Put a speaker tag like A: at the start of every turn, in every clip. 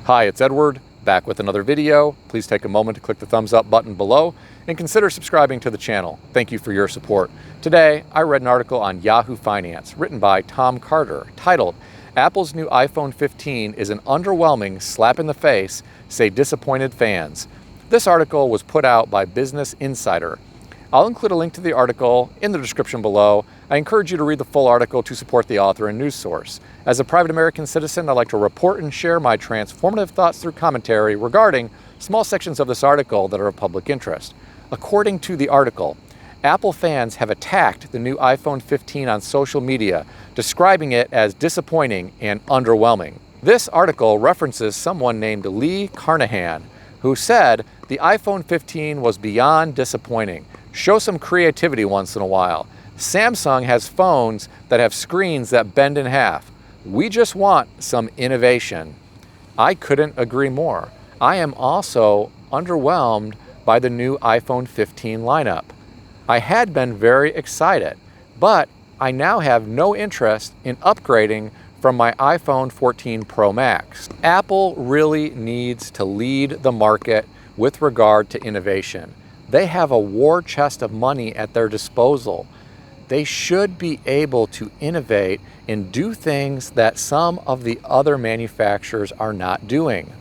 A: Hi, it's Edward, back with another video. Please take a moment to click the thumbs up button below and consider subscribing to the channel. Thank you for your support. Today, I read an article on Yahoo Finance written by Tom Carter titled, "Apple's new iPhone 15 is an underwhelming slap in the face, say disappointed fans." This article was put out by Business Insider. I'll include a link to the article in the description below. I encourage you to read the full article to support the author and news source. As a private American citizen, I'd like to report and share my transformative thoughts through commentary regarding small sections of this article that are of public interest. According to the article, Apple fans have attacked the new iPhone 15 on social media, describing it as disappointing and underwhelming. This article references someone named Lee Carnahan, who said the iPhone 15 was beyond disappointing. Show some creativity once in a while. Samsung has phones that have screens that bend in half. We just want some innovation. I couldn't agree more. I am also underwhelmed by the new iPhone 15 lineup. I had been very excited, but I now have no interest in upgrading from my iPhone 14 Pro Max. Apple really needs to lead the market with regard to innovation. They have a war chest of money at their disposal. They should be able to innovate and do things that some of the other manufacturers are not doing.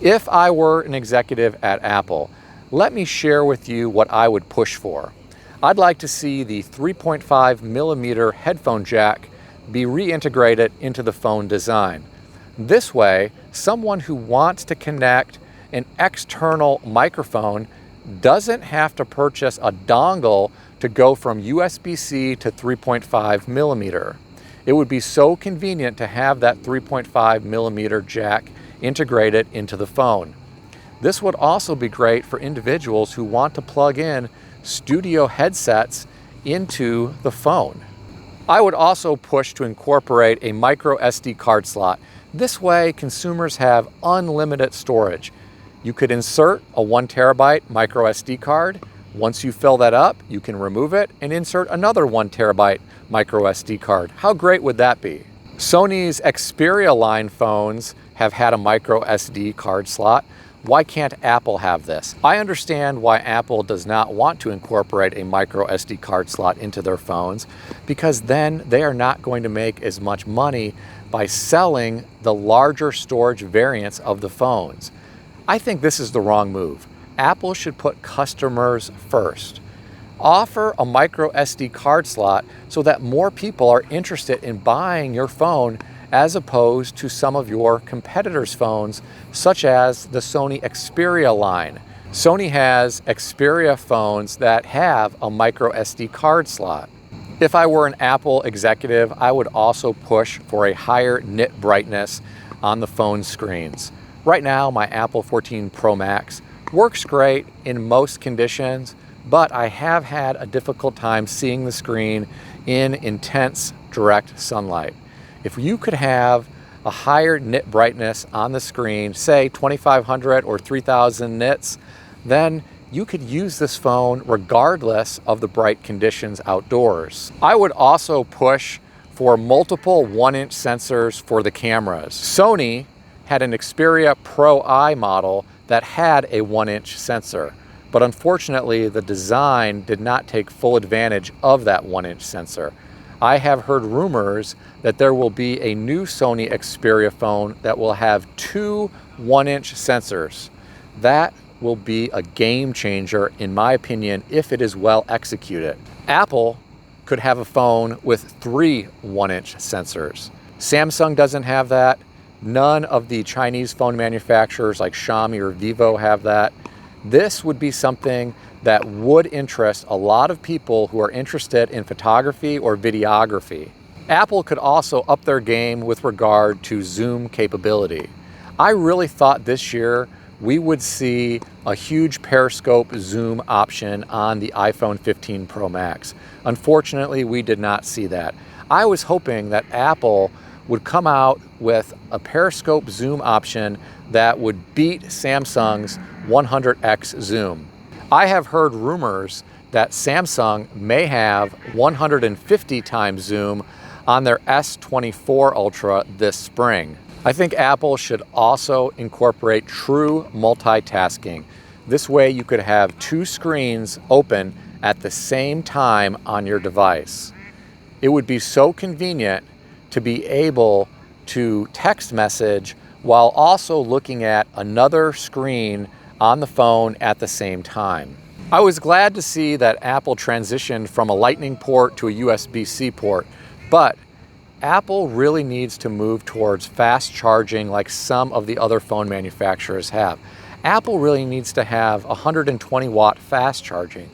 A: If I were an executive at Apple, let me share with you what I would push for. I'd like to see the 3.5 millimeter headphone jack be reintegrated into the phone design. This way, someone who wants to connect an external microphone doesn't have to purchase a dongle to go from USB-C to 3.5 millimeter. It would be so convenient to have that 3.5 millimeter jack integrated into the phone. This would also be great for individuals who want to plug in studio headsets into the phone. I would also push to incorporate a micro SD card slot. This way, consumers have unlimited storage. You could insert a 1 terabyte micro SD card. Once you fill that up, you can remove it and insert another 1 terabyte micro SD card. How great would that be? Sony's Xperia line phones have had a micro SD card slot. Why can't Apple have this? I understand why Apple does not want to incorporate a micro SD card slot into their phones, because then they are not going to make as much money by selling the larger storage variants of the phones. I think this is the wrong move. Apple should put customers first. Offer a micro SD card slot so that more people are interested in buying your phone as opposed to some of your competitors' phones, such as the Sony Xperia line. Sony has Xperia phones that have a micro SD card slot. If I were an Apple executive, I would also push for a higher nit brightness on the phone screens. Right now, my Apple 14 Pro Max works great in most conditions, but I have had a difficult time seeing the screen in intense direct sunlight. If you could have a higher nit brightness on the screen, say 2500 or 3000 nits, then you could use this phone regardless of the bright conditions outdoors. I would also push for multiple 1-inch sensors for the cameras. Sony had an Xperia Pro I model that had a 1-inch sensor, but unfortunately the design did not take full advantage of that 1-inch sensor. I have heard rumors that there will be a new Sony Xperia phone that will have 2 1-inch sensors. That will be a game changer, in my opinion, if it is well executed. Apple could have a phone with 3 1-inch sensors. Samsung doesn't have that. None of the Chinese phone manufacturers like Xiaomi or Vivo have that. This would be something that would interest a lot of people who are interested in photography or videography. Apple could also up their game with regard to zoom capability. I really thought this year we would see a huge periscope zoom option on the iPhone 15 Pro Max. Unfortunately, we did not see that. I was hoping that Apple would come out with a periscope zoom option that would beat Samsung's 100x zoom. I have heard rumors that Samsung may have 150 times zoom on their S24 Ultra this spring. I think Apple should also incorporate true multitasking. This way you could have two screens open at the same time on your device. It would be so convenient to be able to text message while also looking at another screen on the phone at the same time. I was glad to see that Apple transitioned from a Lightning port to a USB-C port, but Apple really needs to move towards fast charging like some of the other phone manufacturers have. Apple really needs to have 120 watt fast charging.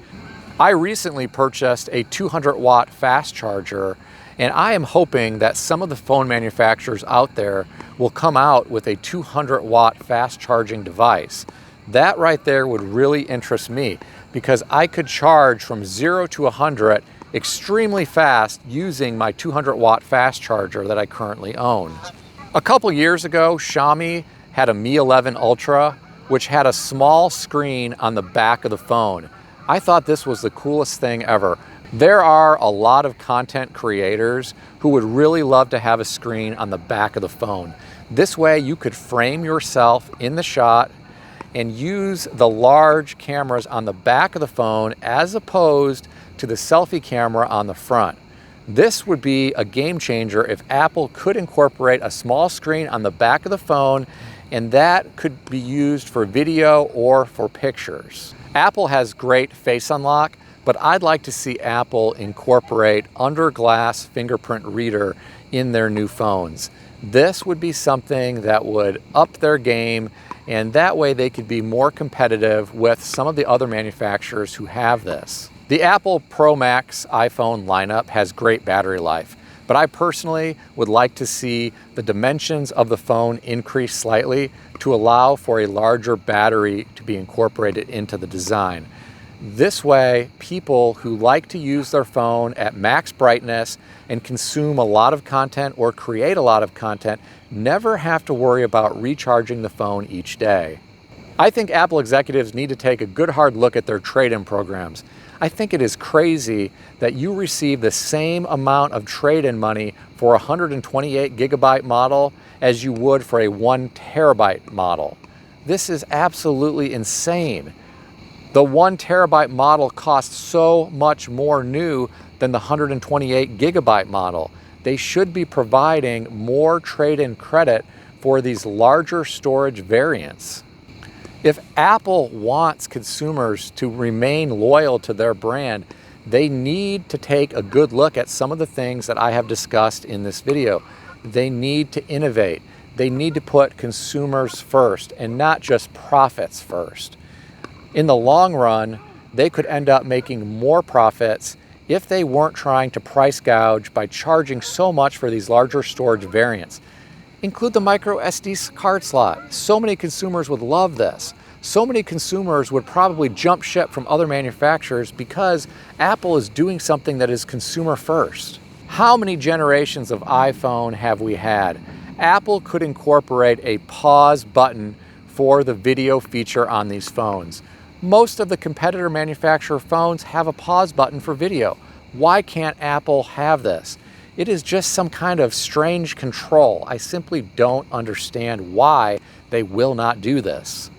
A: I recently purchased a 200 watt fast charger, and I am hoping that some of the phone manufacturers out there will come out with a 200 watt fast charging device. That right there would really interest me, because I could charge from 0 to 100 extremely fast using my 200 watt fast charger that I currently own. A couple years ago, Xiaomi had a Mi 11 Ultra, which had a small screen on the back of the phone. I thought this was the coolest thing ever. There are a lot of content creators who would really love to have a screen on the back of the phone. This way you could frame yourself in the shot and use the large cameras on the back of the phone as opposed to the selfie camera on the front. This would be a game changer if Apple could incorporate a small screen on the back of the phone, and that could be used for video or for pictures. Apple has great face unlock, but I'd like to see Apple incorporate under glass fingerprint reader in their new phones. This would be something that would up their game, and that way they could be more competitive with some of the other manufacturers who have this. The Apple Pro Max iPhone lineup has great battery life, but I personally would like to see the dimensions of the phone increase slightly to allow for a larger battery to be incorporated into the design. This way, people who like to use their phone at max brightness and consume a lot of content or create a lot of content never have to worry about recharging the phone each day. I think Apple executives need to take a good hard look at their trade-in programs. I think it is crazy that you receive the same amount of trade-in money for a 128 gigabyte model as you would for a 1 terabyte model. This is absolutely insane. The 1 terabyte model costs so much more new than the 128 gigabyte model. They should be providing more trade-in credit for these larger storage variants. If Apple wants consumers to remain loyal to their brand, they need to take a good look at some of the things that I have discussed in this video. They need to innovate. They need to put consumers first and not just profits first. In the long run, they could end up making more profits if they weren't trying to price gouge by charging so much for these larger storage variants. Include the micro SD card slot. So many consumers would love this. So many consumers would probably jump ship from other manufacturers because Apple is doing something that is consumer first. How many generations of iPhone have we had? Apple could incorporate a pause button for the video feature on these phones. Most of the competitor manufacturer phones have a pause button for video. Why can't Apple have this? It is just some kind of strange control. I simply don't understand why they will not do this.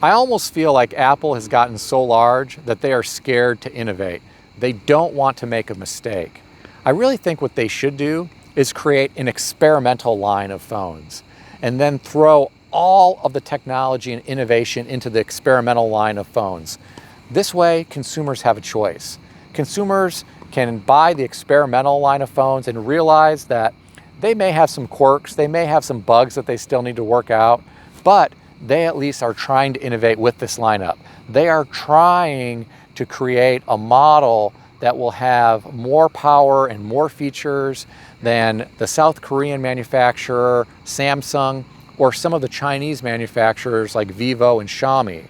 A: I almost feel like Apple has gotten so large that they are scared to innovate. They don't want to make a mistake. I really think what they should do is create an experimental line of phones and then throw all of the technology and innovation into the experimental line of phones. This way, consumers have a choice. Consumers can buy the experimental line of phones and realize that they may have some quirks, they may have some bugs that they still need to work out, but they at least are trying to innovate with this lineup. They are trying to create a model that will have more power and more features than the South Korean manufacturer, Samsung, or some of the Chinese manufacturers like Vivo and Xiaomi.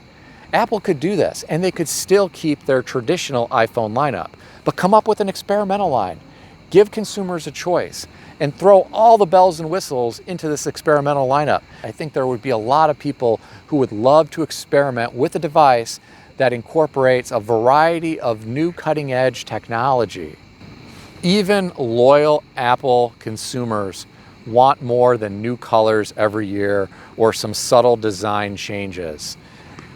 A: Apple could do this, and they could still keep their traditional iPhone lineup, but come up with an experimental line. Give consumers a choice and throw all the bells and whistles into this experimental lineup. I think there would be a lot of people who would love to experiment with a device that incorporates a variety of new cutting-edge technology. Even loyal Apple consumers want more than new colors every year or some subtle design changes.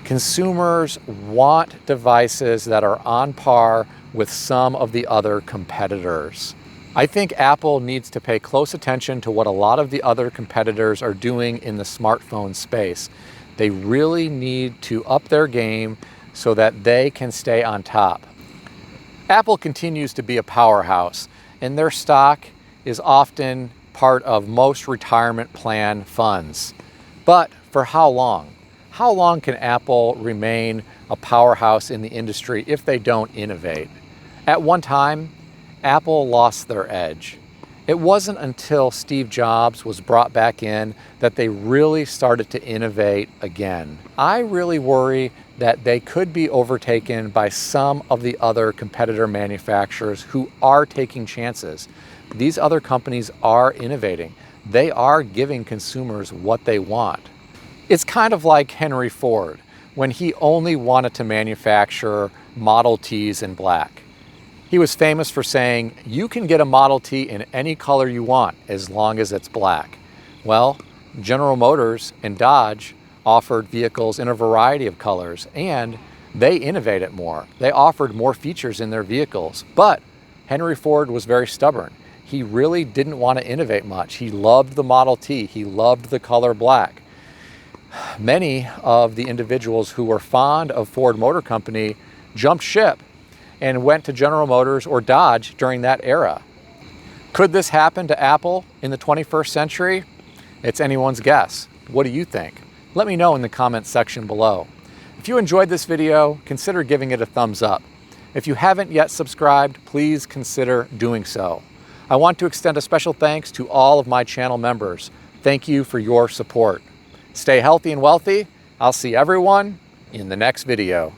A: Consumers want devices that are on par with some of the other competitors. I think Apple needs to pay close attention to what a lot of the other competitors are doing in the smartphone space. They really need to up their game so that they can stay on top. Apple continues to be a powerhouse, and their stock is often part of most retirement plan funds. But for how long? How long can Apple remain a powerhouse in the industry if they don't innovate? At one time, Apple lost their edge. It wasn't until Steve Jobs was brought back in that they really started to innovate again. I really worry that they could be overtaken by some of the other competitor manufacturers who are taking chances. These other companies are innovating. They are giving consumers what they want. It's kind of like Henry Ford when he only wanted to manufacture Model Ts in black. He was famous for saying, you can get a Model T in any color you want as long as it's black. Well, General Motors and Dodge offered vehicles in a variety of colors, and they innovated more. They offered more features in their vehicles, but Henry Ford was very stubborn. He really didn't want to innovate much. He loved the Model T. He loved the color black. Many of the individuals who were fond of Ford Motor Company jumped ship and went to General Motors or Dodge during that era. Could this happen to Apple in the 21st century? It's anyone's guess. What do you think? Let me know in the comments section below. If you enjoyed this video, consider giving it a thumbs up. If you haven't yet subscribed, please consider doing so. I want to extend a special thanks to all of my channel members. Thank you for your support. Stay healthy and wealthy. I'll see everyone in the next video.